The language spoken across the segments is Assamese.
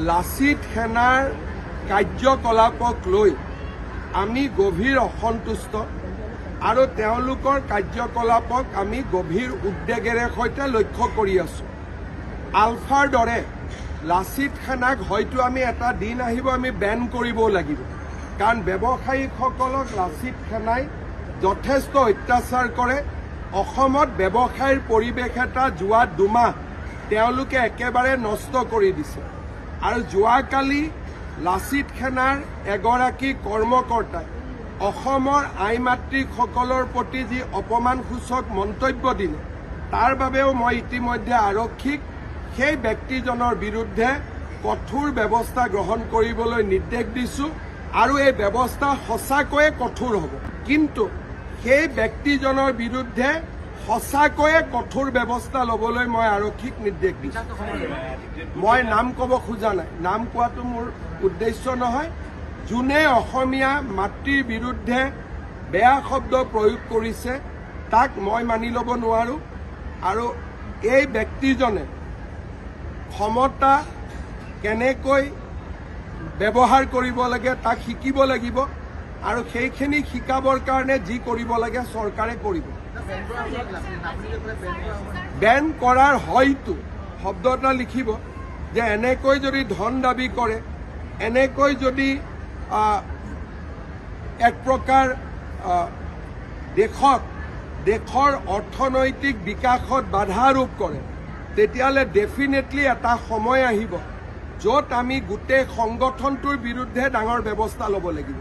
লাচিত সেনাৰ কাৰ্যকলাপক লৈ আমি গভীৰ অসন্তুষ্ট আৰু তেওঁলোকৰ কাৰ্যকলাপক আমি গভীৰ উদ্বেগেৰে সৈতে লক্ষ্য কৰি আছো। আলফাৰ দৰে লাচিত সেনাক হয়তো আমি এটা দিন আহিব আমি বেন কৰিবও লাগিব, কাৰণ ব্যৱসায়ীসকলক লাচিত সেনাই যথেষ্ট অত্যাচাৰ কৰে। অসমত ব্যৱসায়ৰ পৰিৱেশ এটা যোৱা দুমাহ তেওঁলোকে একেবাৰে নষ্ট কৰি দিছে। আৰু যোৱাকালি লাচিত সেনাৰ এগৰাকী কৰ্মকৰ্তাই অসমৰ আই মাতৃসকলৰ প্ৰতি যি অপমানসূচক মন্তব্য দিলে, তাৰ বাবেও মই ইতিমধ্যে আৰক্ষীক সেই ব্যক্তিজনৰ বিৰুদ্ধে কঠোৰ ব্যৱস্থা গ্ৰহণ কৰিবলৈ নিৰ্দেশ দিছো আৰু এই ব্যৱস্থা সঁচাকৈয়ে কঠোৰ হ'ব। কিন্তু সেই ব্যক্তিজনৰ বিৰুদ্ধে সঁচাকৈয়ে কঠোৰ ব্যৱস্থা ল'বলৈ মই আৰক্ষীক নিৰ্দেশ দিছো। মই নাম ক'ব খোজা নাই, নাম কোৱাটো মোৰ উদ্দেশ্য নহয়। যোনে অসমীয়া মাতৃৰ বিৰুদ্ধে বেয়া শব্দ প্ৰয়োগ কৰিছে তাক মই মানি ল'ব নোৱাৰো। আৰু এই ব্যক্তিজনে ক্ষমতা কেনেকৈ ব্যৱহাৰ কৰিব লাগে তাক শিকিব লাগিব, আৰু সেইখিনি শিকাবৰ কাৰণে যি কৰিব লাগে চৰকাৰে কৰিব। বেন কৰাৰ হয়তো শব্দ এটা লিখিব যে এনেকৈ যদি ধন দাবী কৰে, এনেকৈ যদি এক প্ৰকাৰ দেশৰ অৰ্থনৈতিক বিকাশত বাধা আৰোপ কৰে, তেতিয়াহ'লে ডেফিনেটলি এটা সময় আহিব য'ত আমি গোটেই সংগঠনটোৰ বিৰুদ্ধে ডাঙৰ ব্যৱস্থা ল'ব লাগিব।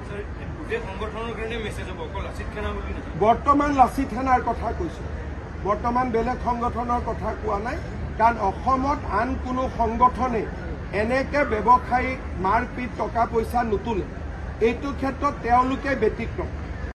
বৰ্তমান লাচিত সেনাৰ কথা কৈছো, বৰ্তমান বেলেগ সংগঠনৰ কথা কোৱা নাই, কাৰণ অসমত আন কোনো সংগঠনে এনেকে ব্যৱসায়ী মাৰপিট টকা পইচা নোতোলে। এইটো ক্ষেত্ৰত তেওঁলোকে ব্যতিক্ৰম।